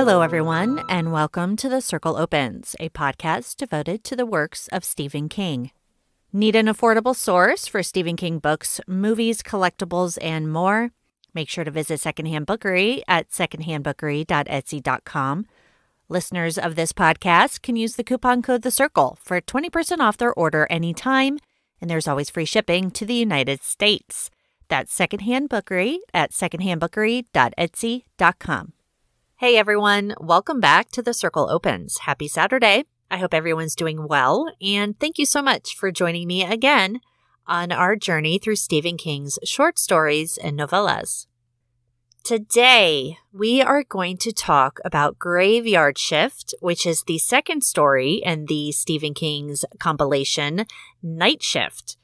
Hello, everyone, and welcome to The Circle Opens, a podcast devoted to the works of Stephen King. Need an affordable source for Stephen King books, movies, collectibles, and more? Make sure to visit Secondhand Bookery at secondhandbookery.etsy.com. Listeners of this podcast can use the coupon code THECIRCLE for 20% off their order anytime, and there's always free shipping to the United States. That's Secondhand Bookery at secondhandbookery.etsy.com. Hey everyone, welcome back to The Circle Opens. Happy Saturday. I hope everyone's doing well, and thank you so much for joining me again on our journey through Stephen King's short stories and novellas. Today, we are going to talk about Graveyard Shift, which is the second story in the Stephen King's compilation, Night Shift.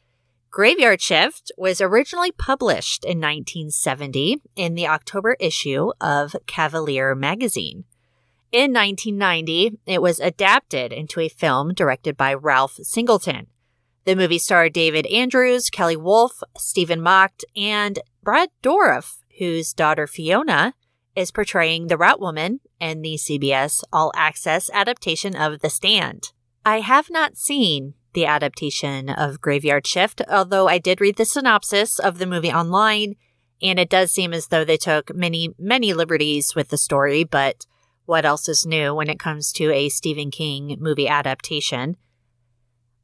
Graveyard Shift was originally published in 1970 in the October issue of Cavalier magazine. In 1990, it was adapted into a film directed by Ralph Singleton. The movie starred David Andrews, Kelly Wolfe, Stephen Macht, and Brad Dourif, whose daughter Fiona is portraying the Rat Woman in the CBS All Access adaptation of The Stand. I have not seen the adaptation of Graveyard Shift, although I did read the synopsis of the movie online, and it does seem as though they took many liberties with the story, but what else is new when it comes to a Stephen King movie adaptation?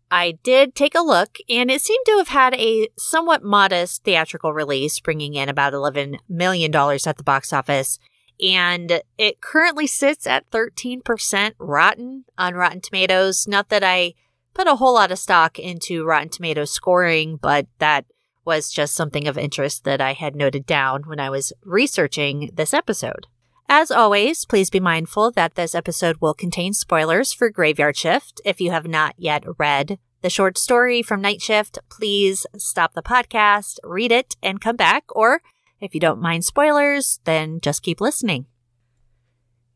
I did take a look, and it seemed to have had a somewhat modest theatrical release, bringing in about $11 million at the box office, and it currently sits at 13% rotten on Rotten Tomatoes. Not that I put a whole lot of stock into Rotten Tomatoes scoring, but that was just something of interest that I had noted down when I was researching this episode. As always, please be mindful that this episode will contain spoilers for Graveyard Shift. If you have not yet read the short story from Night Shift, please stop the podcast, read it, and come back. Or if you don't mind spoilers, then just keep listening.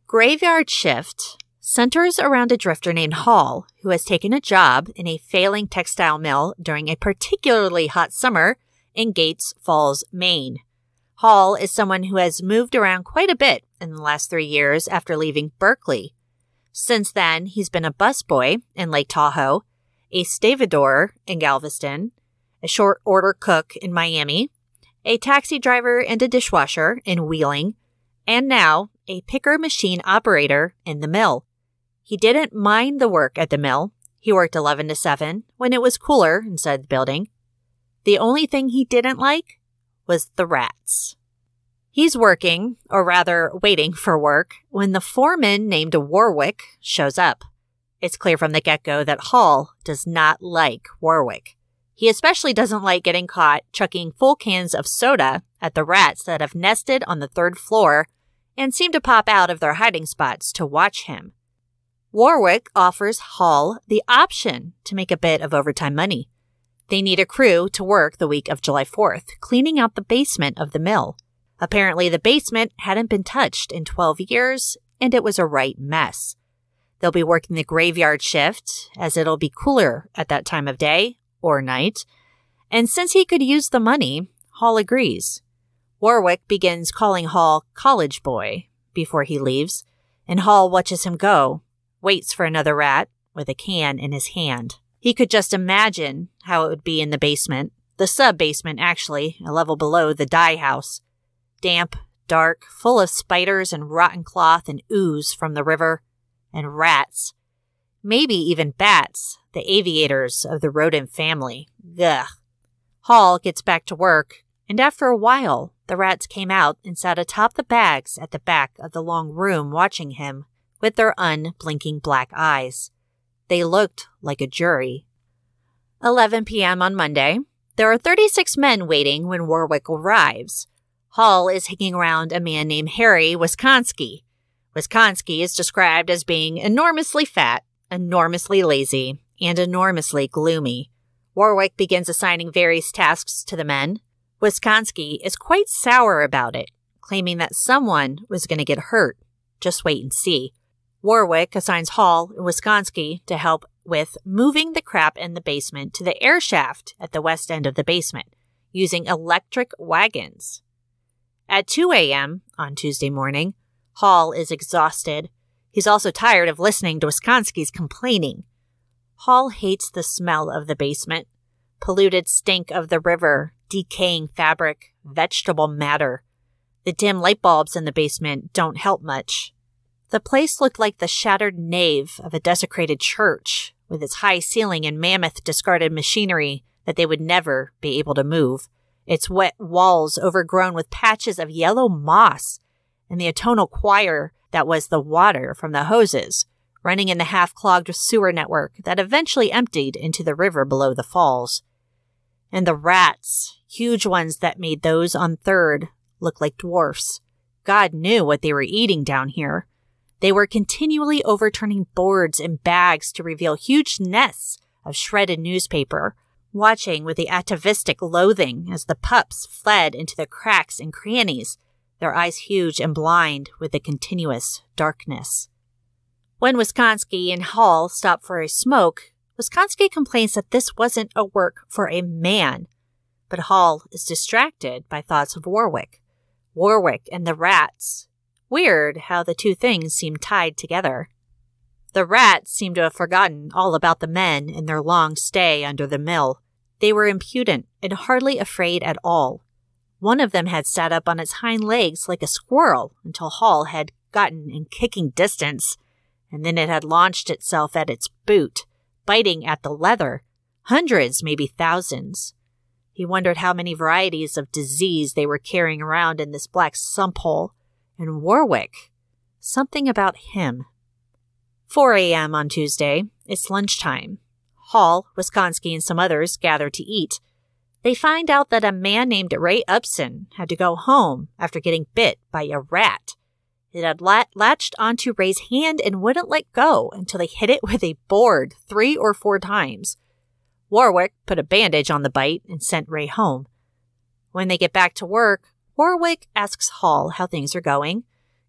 Graveyard Shift centers around a drifter named Hall, who has taken a job in a failing textile mill during a particularly hot summer in Gates Falls, Maine. Hall is someone who has moved around quite a bit in the last 3 years after leaving Berkeley. Since then, he's been a busboy in Lake Tahoe, a stevedore in Galveston, a short order cook in Miami, a taxi driver and a dishwasher in Wheeling, and now a picker machine operator in the mill. He didn't mind the work at the mill. He worked 11 to 7 when it was cooler inside the building. The only thing he didn't like was the rats. He's working, or rather waiting for work, when the foreman named Warwick shows up. It's clear from the get-go that Hall does not like Warwick. He especially doesn't like getting caught chucking full cans of soda at the rats that have nested on the 3rd floor and seem to pop out of their hiding spots to watch him. Warwick offers Hall the option to make a bit of overtime money. They need a crew to work the week of July 4th, cleaning out the basement of the mill. Apparently, the basement hadn't been touched in 12 years, and it was a right mess. They'll be working the graveyard shift, as it'll be cooler at that time of day or night. And since he could use the money, Hall agrees. Warwick begins calling Hall college boy before he leaves, and Hall watches him go, waits for another rat with a can in his hand. He could just imagine how it would be in the basement, the sub-basement actually, a level below the dye house. Damp, dark, full of spiders and rotten cloth and ooze from the river, and rats. Maybe even bats, the aviators of the rodent family. Ugh. Hall gets back to work, and after a while, the rats came out and sat atop the bags at the back of the long room watching him with their unblinking black eyes. They looked like a jury. 11 p.m. on Monday. There are 36 men waiting when Warwick arrives. Hall is hanging around a man named Harry Wisconski. Wisconski is described as being enormously fat, enormously lazy, and enormously gloomy. Warwick begins assigning various tasks to the men. Wisconski is quite sour about it, claiming that someone was going to get hurt. Just wait and see. Warwick assigns Hall and Wisconski to help with moving the crap in the basement to the air shaft at the west end of the basement, using electric wagons. At 2 a.m. on Tuesday morning, Hall is exhausted. He's also tired of listening to Wisconski's complaining. Hall hates the smell of the basement, polluted stink of the river, decaying fabric, vegetable matter. The dim light bulbs in the basement don't help much. The place looked like the shattered nave of a desecrated church, with its high ceiling and mammoth discarded machinery that they would never be able to move, its wet walls overgrown with patches of yellow moss, and the atonal choir that was the water from the hoses, running in the half-clogged sewer network that eventually emptied into the river below the falls. And the rats, huge ones that made those on 3rd, look like dwarfs. God knew what they were eating down here. They were continually overturning boards and bags to reveal huge nests of shredded newspaper, watching with the atavistic loathing as the pups fled into the cracks and crannies, their eyes huge and blind with the continuous darkness. When Wisconski and Hall stop for a smoke, Wisconski complains that this wasn't a work for a man, but Hall is distracted by thoughts of Warwick and the rats. Weird how the two things seem tied together. The rats seem to have forgotten all about the men and their long stay under the mill. They were impudent and hardly afraid at all. One of them had sat up on its hind legs like a squirrel until Hall had gotten in kicking distance, and then it had launched itself at its boot, biting at the leather, hundreds, maybe thousands. He wondered how many varieties of disease they were carrying around in this black sump hole. And Warwick, something about him. 4 a.m. on Tuesday. It's lunchtime. Hall, Wisconski, and some others gather to eat. They find out that a man named Ray Upson had to go home after getting bit by a rat. It had latched onto Ray's hand and wouldn't let go until they hit it with a board 3 or 4 times. Warwick put a bandage on the bite and sent Ray home. When they get back to work, Warwick asks Hall how things are going,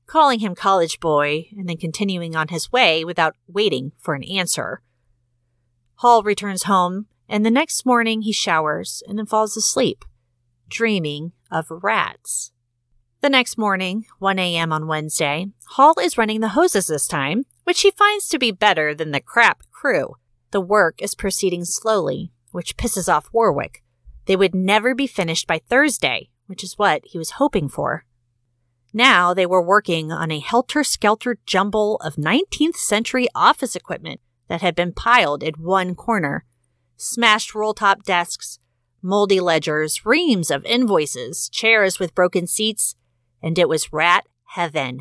calling him college boy and then continuing on his way without waiting for an answer. Hall returns home, and the next morning he showers and then falls asleep, dreaming of rats. The next morning, 1 a.m. on Wednesday, Hall is running the hoses this time, which he finds to be better than the crap crew. The work is proceeding slowly, which pisses off Warwick. They would never be finished by Thursday, which is what he was hoping for. Now they were working on a helter-skelter jumble of 19th century office equipment that had been piled in one corner. Smashed roll-top desks, moldy ledgers, reams of invoices, chairs with broken seats, and it was rat heaven.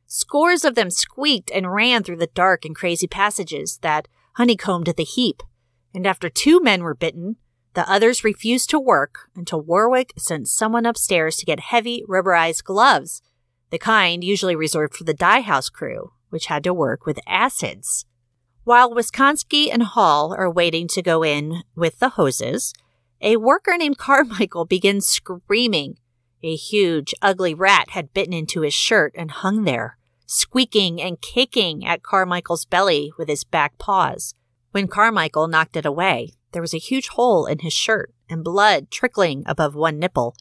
Scores of them squeaked and ran through the dark and crazy passages that honeycombed the heap, and after 2 men were bitten, the others refused to work until Warwick sent someone upstairs to get heavy rubberized gloves, the kind usually reserved for the dye house crew, which had to work with acids. While Wisconski and Hall are waiting to go in with the hoses, a worker named Carmichael begins screaming. A huge, ugly rat had bitten into his shirt and hung there, squeaking and kicking at Carmichael's belly with his back paws. When Carmichael knocked it away, there was a huge hole in his shirt and blood trickling above one nipple.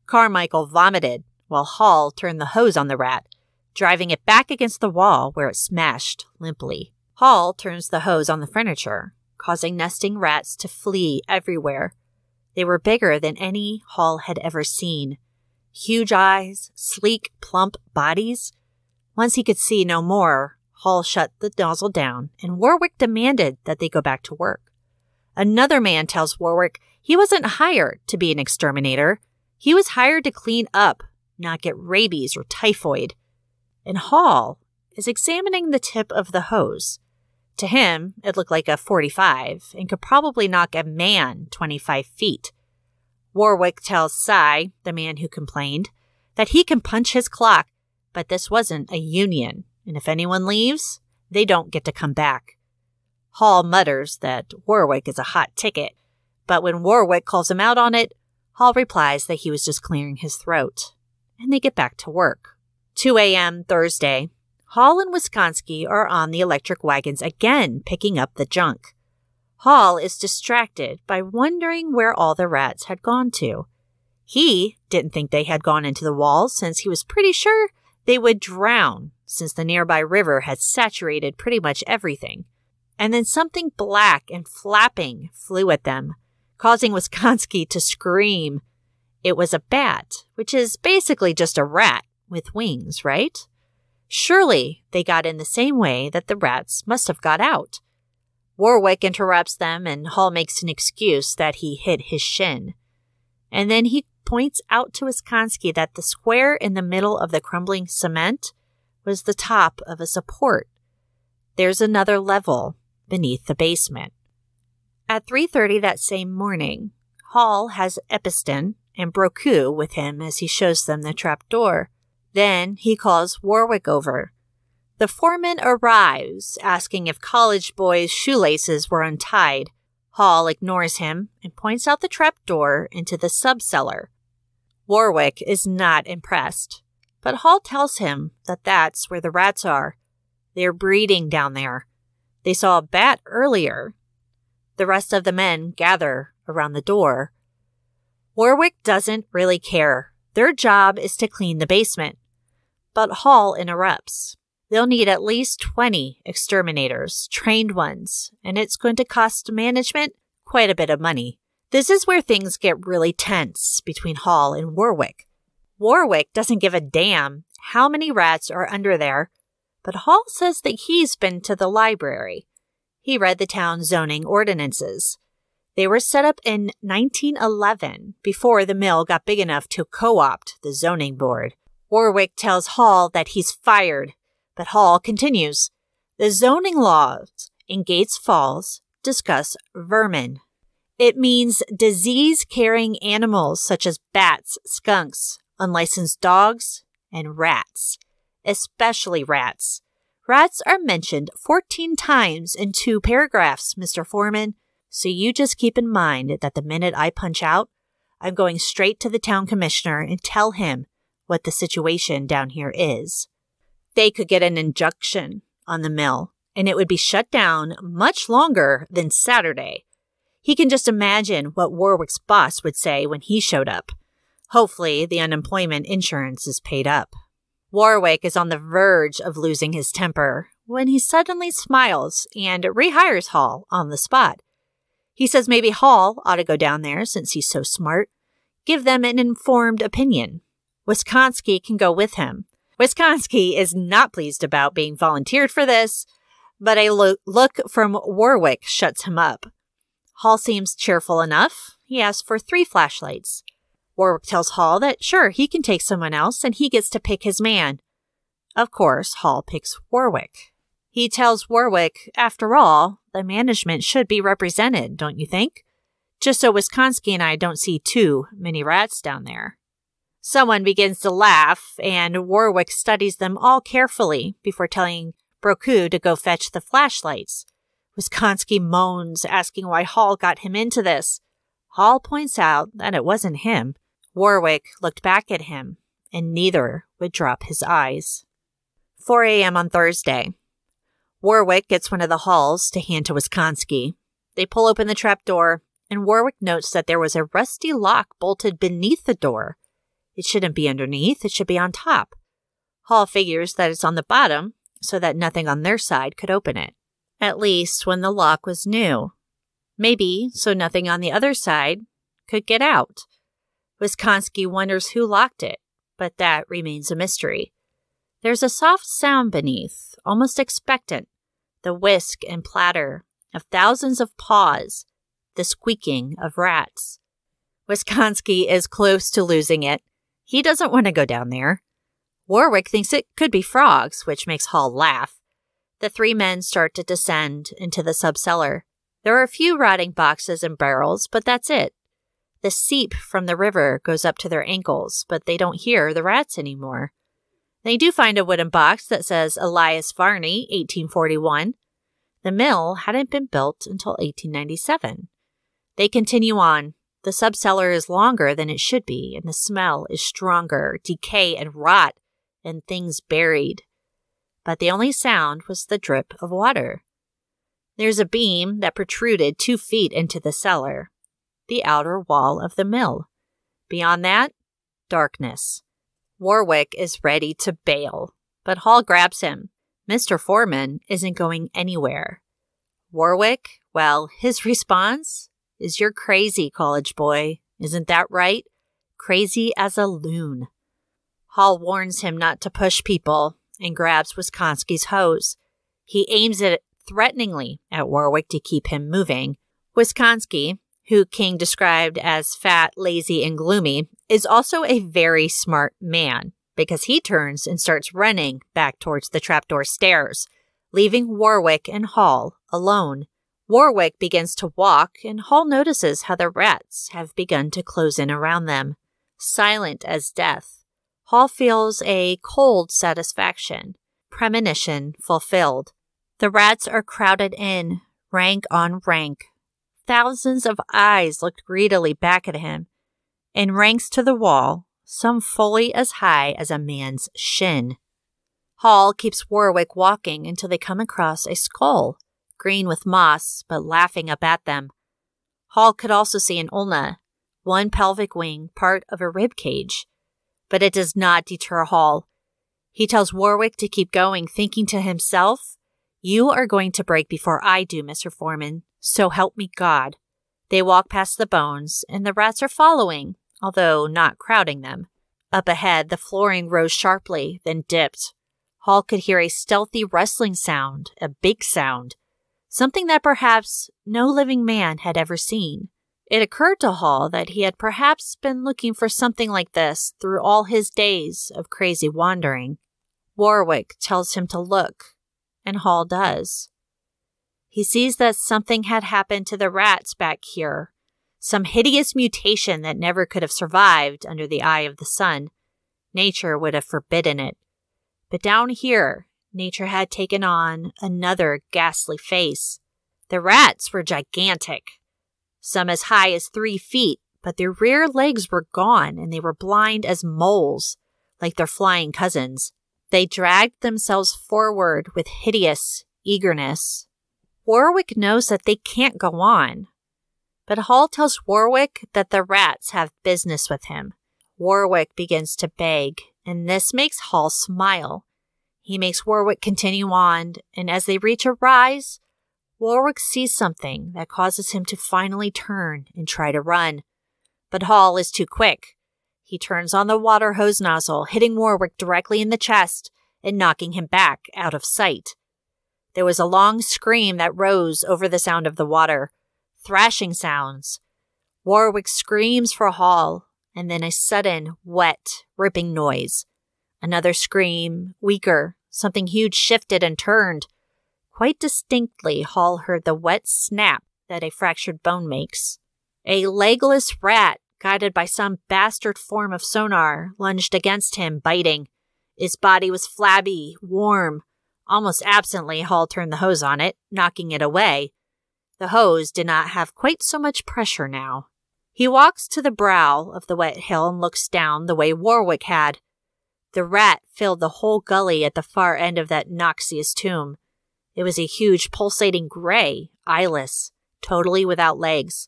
Carmichael vomited while Hall turned the hose on the rat, driving it back against the wall where it smashed limply. Hall turns the hose on the furniture, causing nesting rats to flee everywhere. They were bigger than any Hall had ever seen. Huge eyes, sleek, plump bodies. Once he could see no more, Hall shut the nozzle down, and Warwick demanded that they go back to work. Another man tells Warwick he wasn't hired to be an exterminator. He was hired to clean up, not get rabies or typhoid. And Hall is examining the tip of the hose. To him, it looked like a .45 and could probably knock a man 25 feet. Warwick tells Cy, the man who complained, that he can punch his clock, but this wasn't a union, and if anyone leaves, they don't get to come back. Hall mutters that Warwick is a hot ticket, but when Warwick calls him out on it, Hall replies that he was just clearing his throat, and they get back to work. 2 a.m. Thursday, Hall and Wisconski are on the electric wagons again, picking up the junk. Hall is distracted by wondering where all the rats had gone to. He didn't think they had gone into the walls since he was pretty sure They would drown since the nearby river had saturated pretty much everything. And then something black and flapping flew at them, causing Wisconsin to scream. It was a bat, which is basically just a rat with wings, right? Surely they got in the same way that the rats must have got out. Warwick interrupts them, and Hall makes an excuse that he hit his shin. And then he points out to Wisconsin that the square in the middle of the crumbling cement was the top of a support. There's another level beneath the basement. At 3:30 that same morning, Hall has Episton and Broku with him as he shows them the trap door. Then he calls Warwick over. The foreman arrives, asking if college boys' shoelaces were untied. Hall ignores him and points out the trap door into the subcellar. Warwick is not impressed, but Hall tells him that that's where the rats are. They're breeding down there. They saw a bat earlier. The rest of the men gather around the door. Warwick doesn't really care. Their job is to clean the basement. But Hall interrupts. They'll need at least 20 exterminators, trained ones, and it's going to cost management quite a bit of money. This is where things get really tense between Hall and Warwick. Warwick doesn't give a damn how many rats are under there, but Hall says that he's been to the library. He read the town zoning ordinances. They were set up in 1911, before the mill got big enough to co-opt the zoning board. Warwick tells Hall that he's fired, but Hall continues. The zoning laws in Gates Falls discuss vermin. It means disease-carrying animals such as bats, skunks, unlicensed dogs, and rats, especially rats. Rats are mentioned 14 times in 2 paragraphs, Mr. Foreman, so you just keep in mind that the minute I punch out, I'm going straight to the town commissioner and tell him what the situation down here is. They could get an injunction on the mill, and it would be shut down much longer than Saturday. He can just imagine what Warwick's boss would say when he showed up. Hopefully, the unemployment insurance is paid up. Warwick is on the verge of losing his temper when he suddenly smiles and rehires Hall on the spot. He says maybe Hall ought to go down there since he's so smart. Give them an informed opinion. Wisconsin can go with him. Wisconsin is not pleased about being volunteered for this, but a look from Warwick shuts him up. Hall seems cheerful enough. He asks for 3 flashlights. Warwick tells Hall that sure, he can take someone else and he gets to pick his man. Of course, Hall picks Warwick. He tells Warwick, after all, the management should be represented, don't you think? Just so Wisconsin and I don't see too many rats down there. Someone begins to laugh, and Warwick studies them all carefully before telling Broku to go fetch the flashlights. Wisconsin moans, asking why Hall got him into this. Hall points out that it wasn't him. Warwick looked back at him, and neither would drop his eyes. 4 a.m. on Thursday. Warwick gets one of the Halls to hand to Wisconsin. They pull open the trap door, and Warwick notes that there was a rusty lock bolted beneath the door. It shouldn't be underneath, it should be on top. Hall figures that it's on the bottom, so that nothing on their side could open it. At least when the lock was new. Maybe so nothing on the other side could get out. Wisconsin wonders who locked it, but that remains a mystery. There's a soft sound beneath, almost expectant, the whisk and platter of thousands of paws, the squeaking of rats. Wisconsin is close to losing it. He doesn't want to go down there. Warwick thinks it could be frogs, which makes Hall laugh. The 3 men start to descend into the subcellar. There are a few rotting boxes and barrels, but that's it. The seep from the river goes up to their ankles, but they don't hear the rats anymore. They do find a wooden box that says Elias Varney, 1841. The mill hadn't been built until 1897. They continue on. The subcellar is longer than it should be, and the smell is stronger, decay and rot, and things buried. But the only sound was the drip of water. There's a beam that protruded 2 feet into the cellar, the outer wall of the mill. Beyond that, darkness. Warwick is ready to bail, but Hall grabs him. Mr. Foreman isn't going anywhere. Warwick, well, his response is, "You're crazy, college boy. Isn't that right? Crazy as a loon." Hall warns him not to push people and grabs Wisconsin's hose. He aims it threateningly at Warwick to keep him moving. Wisconsin, who King described as fat, lazy, and gloomy, is also a very smart man because he turns and starts running back towards the trapdoor stairs, leaving Warwick and Hall alone. Warwick begins to walk, and Hall notices how the rats have begun to close in around them. Silent as death, Hall feels a cold satisfaction, premonition fulfilled. The rats are crowded in, rank on rank. Thousands of eyes looked greedily back at him, in ranks to the wall, some fully as high as a man's shin. Hall keeps Warwick walking until they come across a skull, green with moss, but laughing up at them. Hall could also see an ulna, one pelvic wing, part of a rib cage. But it does not deter Hall. He tells Warwick to keep going, thinking to himself, "You are going to break before I do, Mr. Foreman, so help me God." They walk past the bones, and the rats are following, although not crowding them. Up ahead, the flooring rose sharply, then dipped. Hall could hear a stealthy rustling sound, a big sound, something that perhaps no living man had ever seen. It occurred to Hall that he had perhaps been looking for something like this through all his days of crazy wandering. Warwick tells him to look, and Hall does. He sees that something had happened to the rats back here, some hideous mutation that never could have survived under the eye of the sun. Nature would have forbidden it. But down here, nature had taken on another ghastly face. The rats were gigantic, some as high as 3 feet, but their rear legs were gone and they were blind as moles, like their flying cousins. They dragged themselves forward with hideous eagerness. Warwick knows that they can't go on, but Hall tells Warwick that the rats have business with him. Warwick begins to beg, and this makes Hall smile. He makes Warwick continue on, and as they reach a rise, Warwick sees something that causes him to finally turn and try to run. But Hall is too quick. He turns on the water hose nozzle, hitting Warwick directly in the chest and knocking him back out of sight. There was a long scream that rose over the sound of the water. Thrashing sounds. Warwick screams for Hall, and then a sudden, wet, ripping noise. Another scream, weaker. Something huge shifted and turned. Quite distinctly, Hall heard the wet snap that a fractured bone makes. A legless rat, guided by some bastard form of sonar, lunged against him, biting. His body was flabby, warm. Almost absently, Hall turned the hose on it, knocking it away. The hose did not have quite so much pressure now. He walks to the brow of the wet hill and looks down the way Warwick had. The rat filled the whole gully at the far end of that noxious tomb. It was a huge, pulsating gray, eyeless, totally without legs.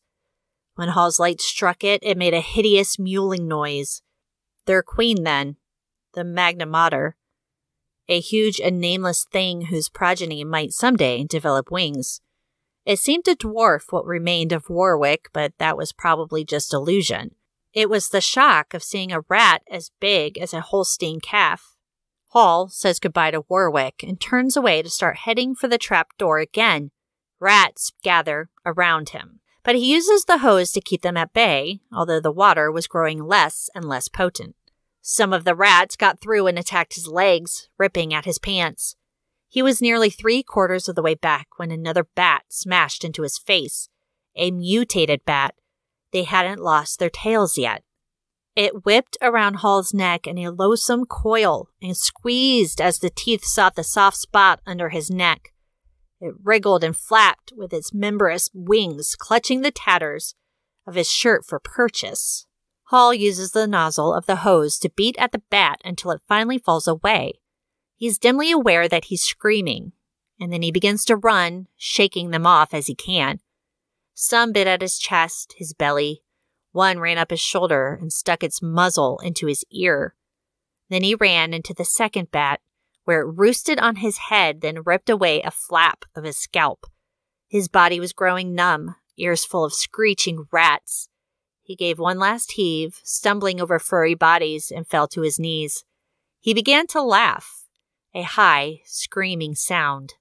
When Hall's light struck it, it made a hideous mewling noise. Their queen, then, the Magna Mater, a huge and nameless thing whose progeny might someday develop wings. It seemed to dwarf what remained of Warwick, but that was probably just illusion. It was the shock of seeing a rat as big as a Holstein calf. Hall says goodbye to Warwick and turns away to start heading for the trap door again. Rats gather around him, but he uses the hose to keep them at bay, although the water was growing less and less potent. Some of the rats got through and attacked his legs, ripping at his pants. He was nearly 3/4 of the way back when another bat smashed into his face. A mutated bat. They hadn't lost their tails yet. It whipped around Hall's neck in a loathsome coil and squeezed as the teeth sought the soft spot under his neck. It wriggled and flapped with its membranous wings, clutching the tatters of his shirt for purchase. Hall uses the nozzle of the hose to beat at the bat until it finally falls away. He's dimly aware that he's screaming, and then he begins to run, shaking them off as he can. Some bit at his chest, his belly. One ran up his shoulder and stuck its muzzle into his ear. Then he ran into the second bat, where it roosted on his head, then ripped away a flap of his scalp. His body was growing numb, ears full of screeching rats. He gave one last heave, stumbling over furry bodies, and fell to his knees. He began to laugh, a high, screaming sound.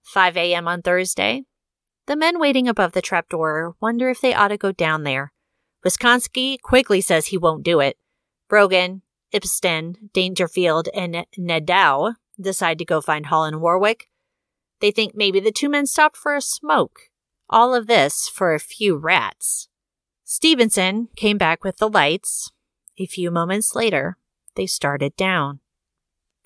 5 a.m. on Thursday. The men waiting above the trapdoor wonder if they ought to go down there. Wisconsin quickly says he won't do it. Brogan, Ipston, Dangerfield, and Nadeau decide to go find Hall and Warwick. They think maybe the two men stopped for a smoke. All of this for a few rats. Stevenson came back with the lights. A few moments later, they started down.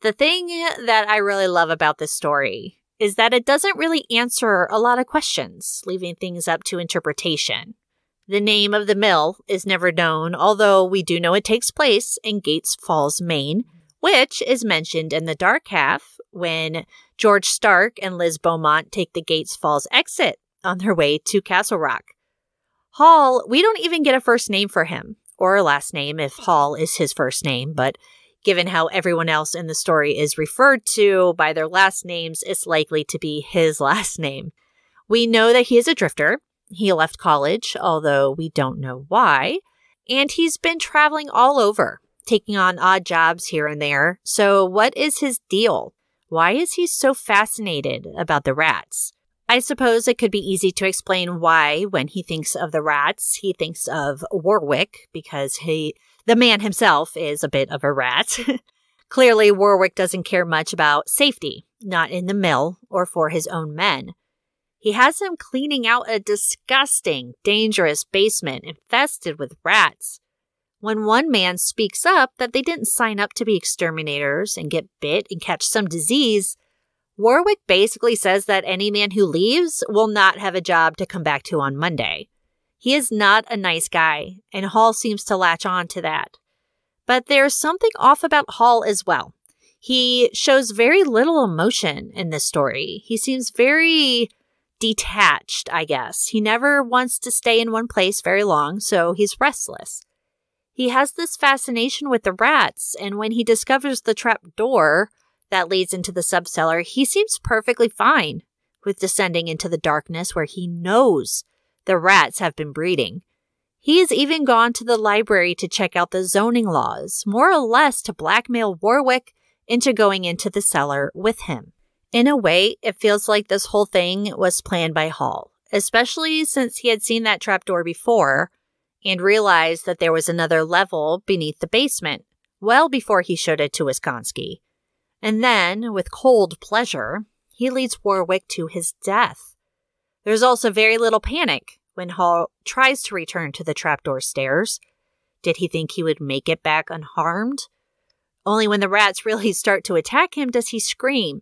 The thing that I really love about this story is that it doesn't really answer a lot of questions, leaving things up to interpretation. The name of the mill is never known, although we do know it takes place in Gates Falls, Maine, which is mentioned in the dark half when George Stark and Liz Beaumont take the Gates Falls exit on their way to Castle Rock. Hall, we don't even get a first name for him, or a last name if Hall is his first name, but given how everyone else in the story is referred to by their last names, it's likely to be his last name. We know that he is a drifter. He left college, although we don't know why, and he's been traveling all over, taking on odd jobs here and there. So what is his deal? Why is he so fascinated about the rats? I suppose it could be easy to explain why, when he thinks of the rats, he thinks of Warwick, because the man himself is a bit of a rat. Clearly, Warwick doesn't care much about safety, not in the mill or for his own men. He has him cleaning out a disgusting, dangerous basement infested with rats. When one man speaks up that they didn't sign up to be exterminators and get bit and catch some disease, Warwick basically says that any man who leaves will not have a job to come back to on Monday. He is not a nice guy, and Hall seems to latch on to that. But there's something off about Hall as well. He shows very little emotion in this story. He seems very detached, I guess. He never wants to stay in one place very long, so he's restless. He has this fascination with the rats, and when he discovers the trap door that leads into the subcellar, he seems perfectly fine with descending into the darkness where he knows the rats have been breeding. He has even gone to the library to check out the zoning laws, more or less to blackmail Warwick into going into the cellar with him. In a way, it feels like this whole thing was planned by Hall, especially since he had seen that trapdoor before and realized that there was another level beneath the basement, well before he showed it to Wisconsin. And then, with cold pleasure, he leads Warwick to his death. There's also very little panic when Hall tries to return to the trapdoor stairs. Did he think he would make it back unharmed? Only when the rats really start to attack him does he scream.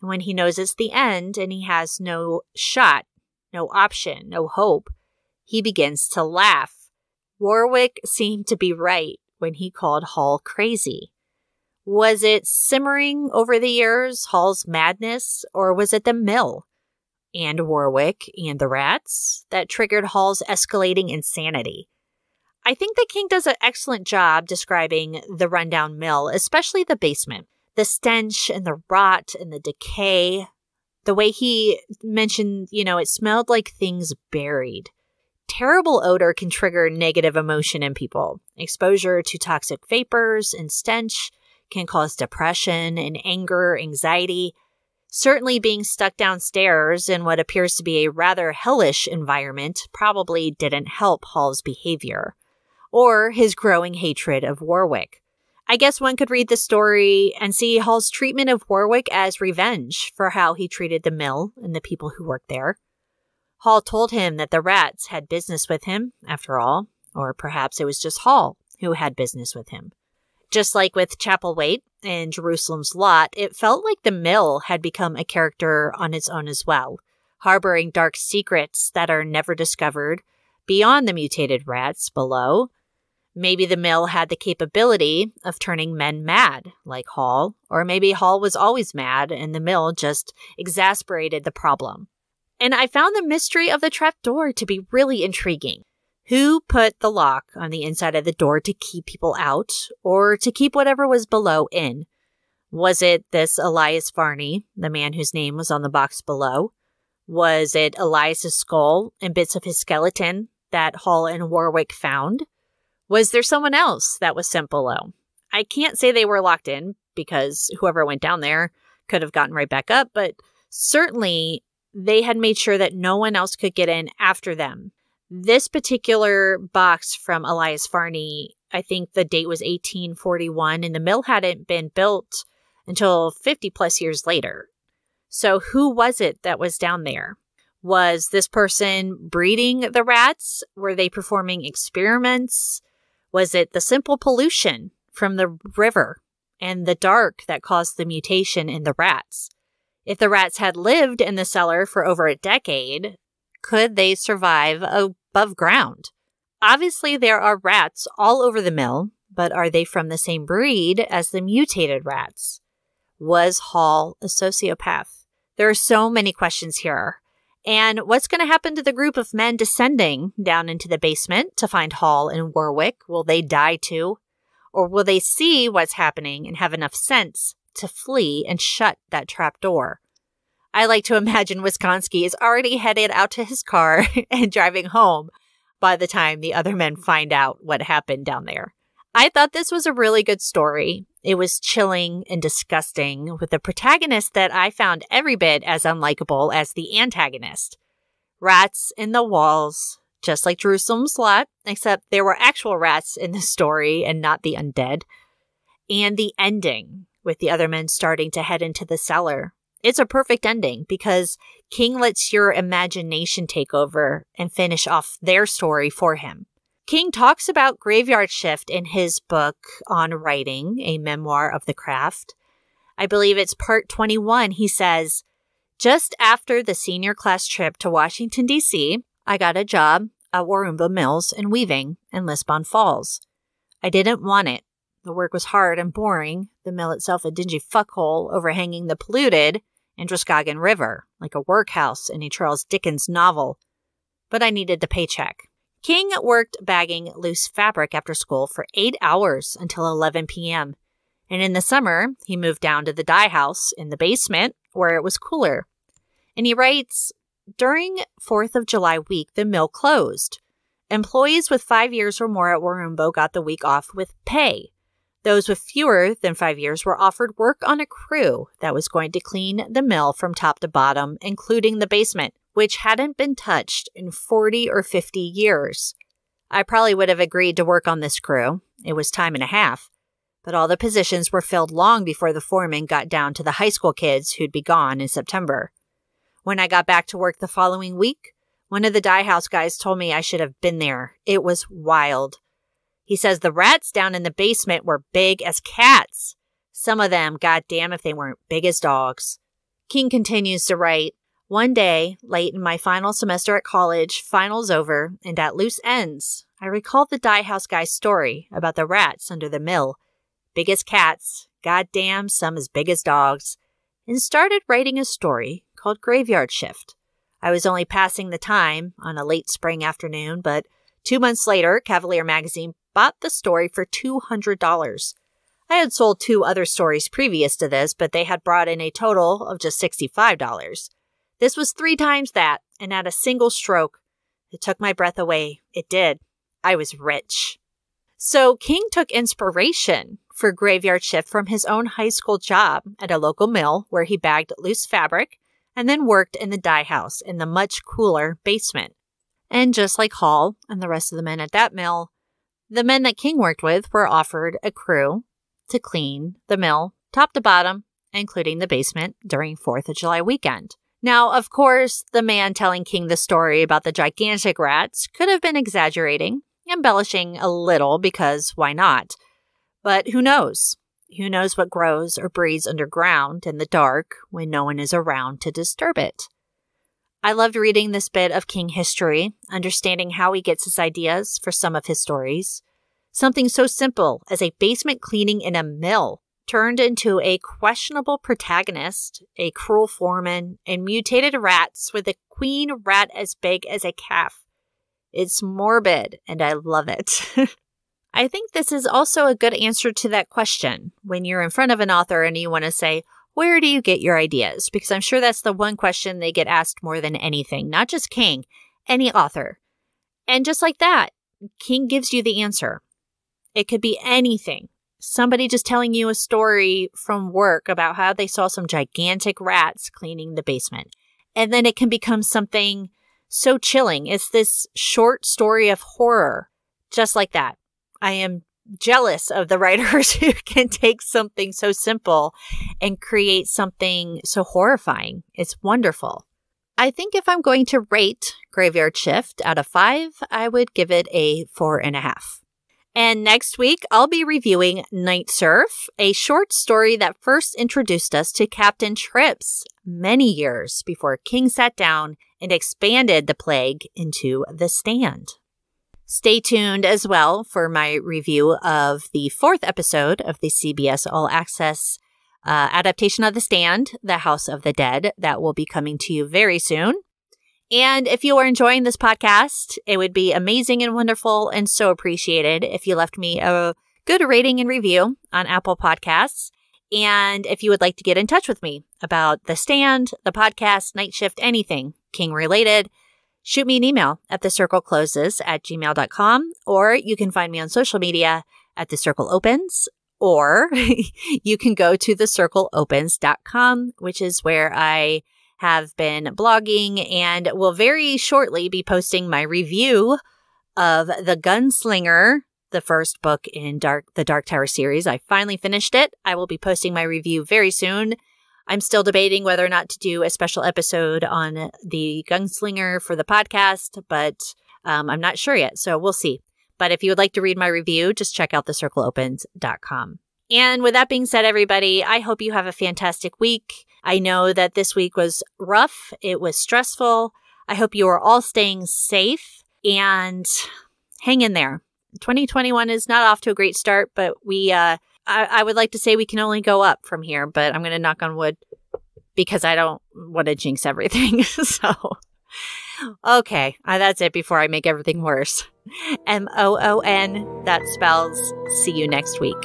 And when he knows it's the end and he has no shot, no option, no hope, he begins to laugh. Warwick seemed to be right when he called Hall crazy. Was it simmering over the years, Hall's madness, or was it the mill and Warwick and the rats that triggered Hall's escalating insanity? I think the king does an excellent job describing the rundown mill, especially the basement. The stench and the rot and the decay. The way he mentioned, it smelled like things buried. Terrible odor can trigger negative emotion in people. Exposure to toxic vapors and stench can cause depression and anger, anxiety. Certainly being stuck downstairs in what appears to be a rather hellish environment probably didn't help Hall's behavior, or his growing hatred of Warwick. I guess one could read the story and see Hall's treatment of Warwick as revenge for how he treated the mill and the people who worked there. Hall told him that the rats had business with him, after all, or perhaps it was just Hall who had business with him. Just like with Chapelwaite and Jerusalem's Lot, it felt like the mill had become a character on its own as well, harboring dark secrets that are never discovered beyond the mutated rats below. Maybe the mill had the capability of turning men mad, like Hall, or maybe Hall was always mad and the mill just exasperated the problem. And I found the mystery of the trapdoor to be really intriguing. Who put the lock on the inside of the door to keep people out or to keep whatever was below in? Was it this Elias Varney, the man whose name was on the box below? Was it Elias's skull and bits of his skeleton that Hall and Warwick found? Was there someone else that was sent below? I can't say they were locked in because whoever went down there could have gotten right back up, but certainly they had made sure that no one else could get in after them. This particular box from Elias Varney, I think the date was 1841, and the mill hadn't been built until 50 plus years later. So who was it that was down there? Was this person breeding the rats? Were they performing experiments? Was it the simple pollution from the river and the dark that caused the mutation in the rats? If the rats had lived in the cellar for over a decade, could they survive above ground? Obviously, there are rats all over the mill, but are they from the same breed as the mutated rats? Was Hall a sociopath? There are so many questions here. And what's going to happen to the group of men descending down into the basement to find Hall and Warwick? Will they die too? Or will they see what's happening and have enough sense to flee and shut that trap door? I like to imagine Wisconsin is already headed out to his car and driving home by the time the other men find out what happened down there. I thought this was a really good story. It was chilling and disgusting with a protagonist that I found every bit as unlikable as the antagonist. Rats in the walls, just like Jerusalem's Lot, except there were actual rats in the story and not the undead. And the ending, with the other men starting to head into the cellar. It's a perfect ending because King lets your imagination take over and finish off their story for him. King talks about graveyard shift in his book on writing, a memoir of the craft. I believe it's part 21. He says, just after the senior class trip to Washington, D.C., I got a job at Warumba Mills in weaving in Lisbon Falls. I didn't want it. The work was hard and boring, the mill itself a dingy fuckhole overhanging the polluted Androscoggin River, like a workhouse in a Charles Dickens novel. But I needed the paycheck. King worked bagging loose fabric after school for 8 hours until 11 p.m. And in the summer, he moved down to the dye house in the basement where it was cooler. And he writes, during 4th of July week, the mill closed. Employees with 5 years or more at Warumbo got the week off with pay. Those with fewer than 5 years were offered work on a crew that was going to clean the mill from top to bottom, including the basement, which hadn't been touched in 40 or 50 years. I probably would have agreed to work on this crew. It was time and a half. But all the positions were filled long before the foreman got down to the high school kids who'd be gone in September. When I got back to work the following week, one of the dye house guys told me I should have been there. It was wild. He says the rats down in the basement were big as cats. Some of them, goddamn if they weren't big as dogs. King continues to write, one day, late in my final semester at college, finals over, and at loose ends, I recalled the dye house guy's story about the rats under the mill. Big as cats, goddamn, some as big as dogs, and started writing a story called Graveyard Shift. I was only passing the time on a late spring afternoon, but 2 months later, Cavalier magazine bought the story for $200. I had sold 2 other stories previous to this, but they had brought in a total of just $65. This was 3 times that, and at a single stroke. It took my breath away. It did. I was rich. So King took inspiration for Graveyard Shift from his own high school job at a local mill where he bagged loose fabric and then worked in the dye house in the much cooler basement. And just like Hall and the rest of the men at that mill, the men that King worked with were offered a crew to clean the mill top to bottom, including the basement, during 4th of July weekend. Now, of course, the man telling King the story about the gigantic rats could have been exaggerating, embellishing a little because why not? But who knows? Who knows what grows or breeds underground in the dark when no one is around to disturb it? I loved reading this bit of King history, understanding how he gets his ideas for some of his stories. Something so simple as a basement cleaning in a mill turned into a questionable protagonist, a cruel foreman, and mutated rats with a queen rat as big as a calf. It's morbid, and I love it. I think this is also a good answer to that question when you're in front of an author and you want to say, where do you get your ideas? Because I'm sure that's the one question they get asked more than anything, not just King, any author. And just like that, King gives you the answer. It could be anything. Somebody just telling you a story from work about how they saw some gigantic rats cleaning the basement. And then it can become something so chilling. It's this short story of horror, just like that. I am jealous of the writers who can take something so simple and create something so horrifying. It's wonderful. I think if I'm going to rate Graveyard Shift out of 5, I would give it a 4.5. And next week, I'll be reviewing Night Surf, a short story that first introduced us to Captain Trips many years before King sat down and expanded the plague into The Stand. Stay tuned as well for my review of the 4th episode of the CBS All Access adaptation of The Stand, The House of the Dead, that will be coming to you very soon. And if you are enjoying this podcast, it would be amazing and wonderful and so appreciated if you left me a good rating and review on Apple Podcasts. And if you would like to get in touch with me about The Stand, the podcast, Night Shift, anything King related, shoot me an email at thecirclecloses@gmail.com, or you can find me on social media at The Circle Opens, or you can go to thecircleopens.com, which is where I have been blogging and will very shortly be posting my review of The Gunslinger, the first book in the Dark Tower series. I finally finished it. I will be posting my review very soon. I'm still debating whether or not to do a special episode on The Gunslinger for the podcast, but I'm not sure yet, so we'll see. But if you would like to read my review, just check out thecircleopens.com. And with that being said, everybody, I hope you have a fantastic week. I know that this week was rough. It was stressful. I hope you are all staying safe and hang in there. 2021 is not off to a great start, but I would like to say we can only go up from here, but I'm going to knock on wood because I don't want to jinx everything. So, okay, that's it before I make everything worse. MOON, that spells see you next week.